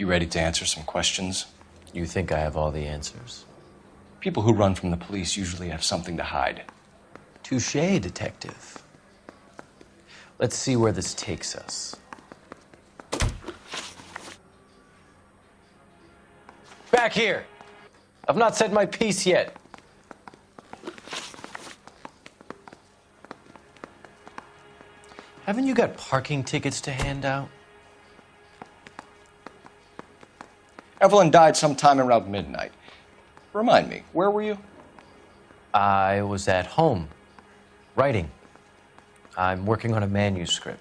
You ready to answer some questions? You think I have all the answers? People who run from the police usually have something to hide. Touché, detective. Let's see where this takes us. Back here! I've not said my piece yet. Haven't you got parking tickets to hand out? Evelyn died sometime around midnight. Remind me, where were you? I was at home, writing. I'm working on a manuscript.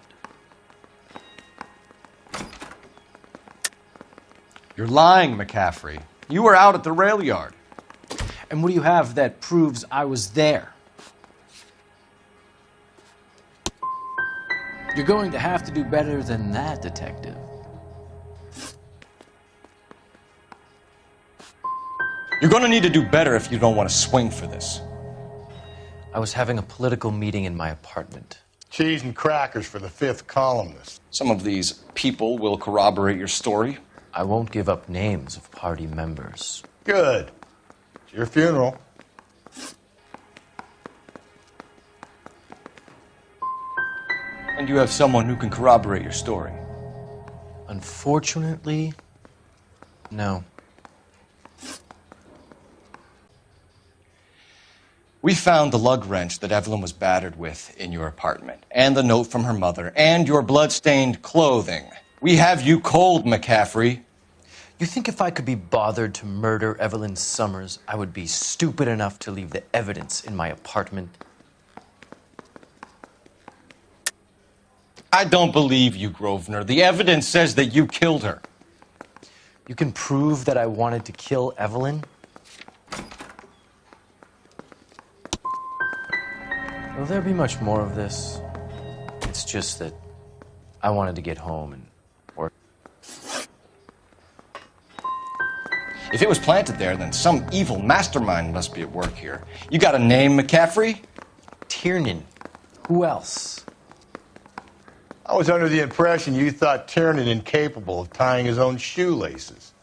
You're lying, McCaffery. You were out at the rail yard. And what do you have that proves I was there? You're going to have to do better than that, detective. You're going to need to do better if you don't want to swing for this. I was having a political meeting in my apartment. Cheese and crackers for the fifth columnist. Some of these people will corroborate your story. I won't give up names of party members. Good. It's your funeral. And you have someone who can corroborate your story. Unfortunately, no. We found the lug wrench that Evelyn was battered with in your apartment, and the note from her mother, and your blood-stained clothing. We have you cold, McCaffery. You think if I could be bothered to murder Evelyn Summers, I would be stupid enough to leave the evidence in my apartment? I don't believe you, Grosvenor. The evidence says that you killed her. You can prove that I wanted to kill Evelyn? Will there be much more of this? It's just that I wanted to get home and work. If it was planted there, then some evil mastermind must be at work here. You got a name, McCaffery? Tiernan. Who else? I was under the impression you thought Tiernan incapable of tying his own shoelaces.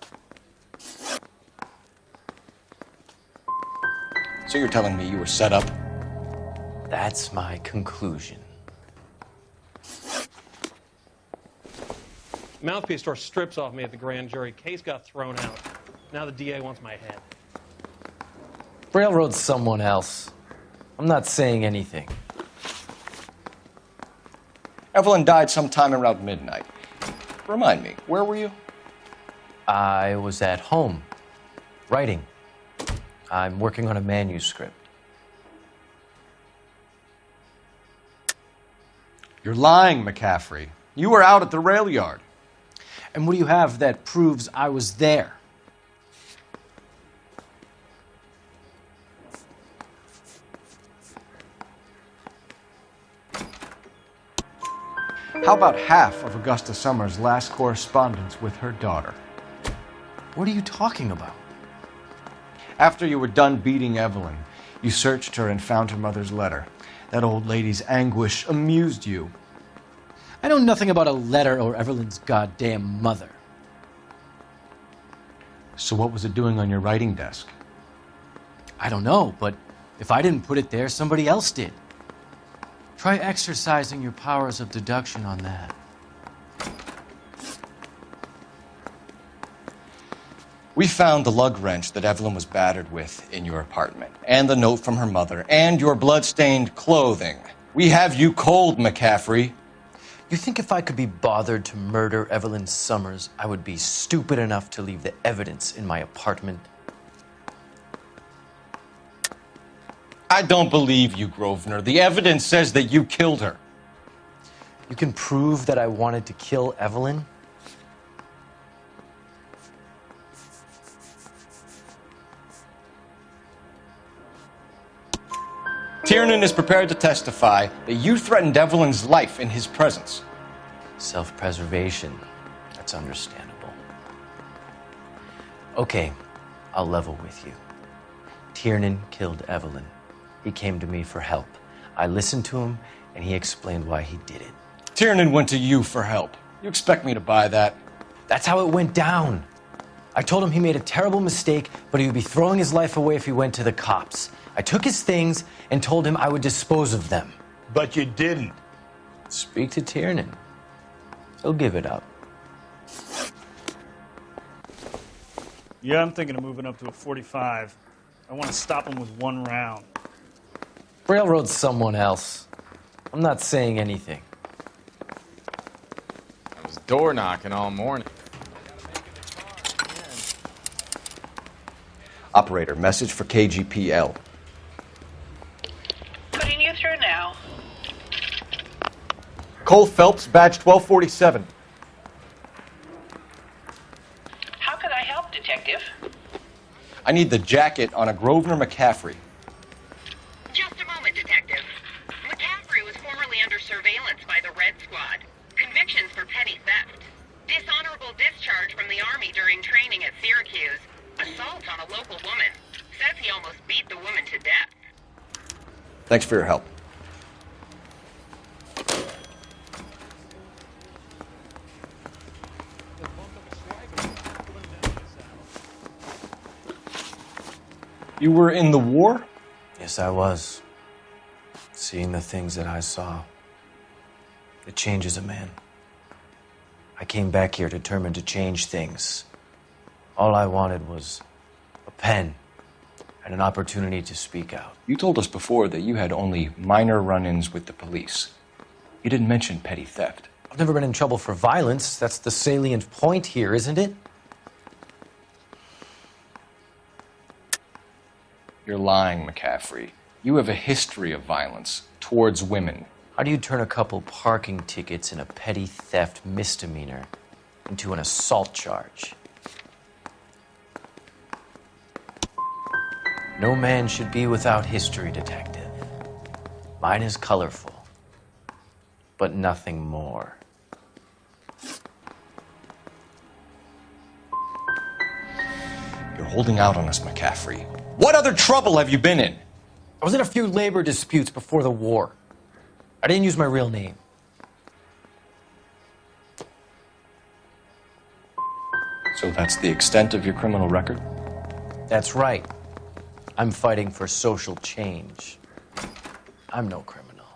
So you're telling me you were set up? That's my conclusion. Mouthpiece tore strips off me at the grand jury. Case got thrown out. Now the DA wants my head. Railroad someone else. I'm not saying anything. Evelyn died sometime around midnight. Remind me, where were you? I was at home, writing. I'm working on a manuscript. You're lying, McCaffery. You were out at the rail yard. And what do you have that proves I was there? How about half of Augusta Summers' last correspondence with her daughter? What are you talking about? After you were done beating Evelyn, you searched her and found her mother's letter. That old lady's anguish amused you. I know nothing about a letter or Evelyn's goddamn mother. So what was it doing on your writing desk? I don't know, but if I didn't put it there, somebody else did. Try exercising your powers of deduction on that. We found the lug wrench that Evelyn was battered with in your apartment, and the note from her mother, and your blood-stained clothing. We have you cold, McCaffery. You think if I could be bothered to murder Evelyn Summers, I would be stupid enough to leave the evidence in my apartment? I don't believe you, Grosvenor. The evidence says that you killed her. You can prove that I wanted to kill Evelyn? Tiernan is prepared to testify that you threatened Evelyn's life in his presence. Self-preservation. That's understandable. Okay, I'll level with you. Tiernan killed Evelyn. He came to me for help. I listened to him, and he explained why he did it. Tiernan went to you for help. You expect me to buy that? That's how it went down. I told him he made a terrible mistake, but he would be throwing his life away if he went to the cops. I took his things and told him I would dispose of them. But you didn't. Speak to Tiernan. He'll give it up. Yeah, I'm thinking of moving up to a 45. I want to stop him with one round. Railroad someone else. I'm not saying anything. I was door knocking all morning. Operator, message for KGPL. Putting you through now. Cole Phelps, badge 1247. How can I help, Detective? I need the jacket on a Grosvenor McCaffery. Just a moment, Detective. McCaffery was formerly under surveillance by the Red Squad. Convictions for petty theft. Dishonorable discharge from the Army during training at Syracuse. Assault on a local woman. Says he almost beat the woman to death. Thanks for your help. You were in the war? Yes, I was. Seeing the things that I saw. It changes a man. I came back here determined to change things. All I wanted was a pen and an opportunity to speak out. You told us before that you had only minor run-ins with the police. You didn't mention petty theft. I've never been in trouble for violence. That's the salient point here, isn't it? You're lying, McCaffery. You have a history of violence towards women. How do you turn a couple parking tickets and a petty theft misdemeanor into an assault charge? No man should be without history, Detective. Mine is colorful, but nothing more. You're holding out on us, McCaffery. What other trouble have you been in? I was in a few labor disputes before the war. I didn't use my real name. So that's the extent of your criminal record? That's right. I'm fighting for social change. I'm no criminal.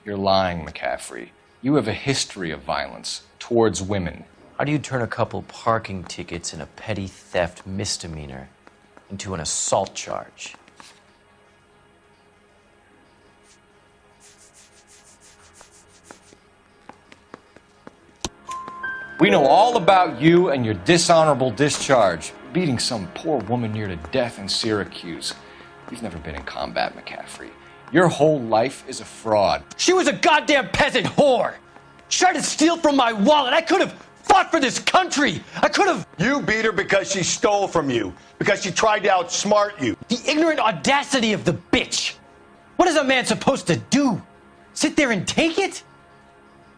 You're lying, McCaffery. You have a history of violence towards women. How do you turn a couple parking tickets and a petty theft misdemeanor into an assault charge? We know all about you and your dishonorable discharge, beating some poor woman near to death in Syracuse. You've never been in combat, McCaffery. Your whole life is a fraud. She was a goddamn peasant whore! She tried to steal from my wallet. I could have fought for this country. I could have... You beat her because she stole from you, because she tried to outsmart you. The ignorant audacity of the bitch. What is a man supposed to do? Sit there and take it?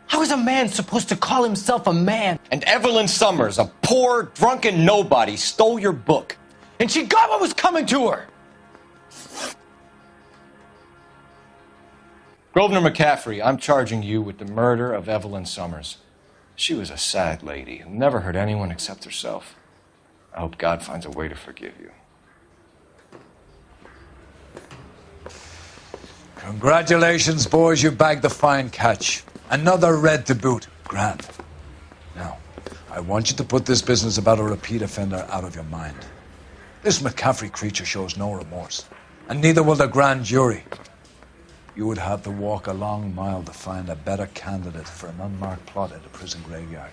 How is a man supposed to call himself a man? And Evelyn Summers, a poor, drunken nobody, stole your book. And she got what was coming to her. Grosvenor McCaffery, I'm charging you with the murder of Evelyn Summers. She was a sad lady who never hurt anyone except herself. I hope God finds a way to forgive you. Congratulations, boys, you bagged the fine catch. Another red to boot. Grand. Now, I want you to put this business about a repeat offender out of your mind. This McCaffery creature shows no remorse, and neither will the grand jury. You would have to walk a long mile to find a better candidate for an unmarked plot in the prison graveyard.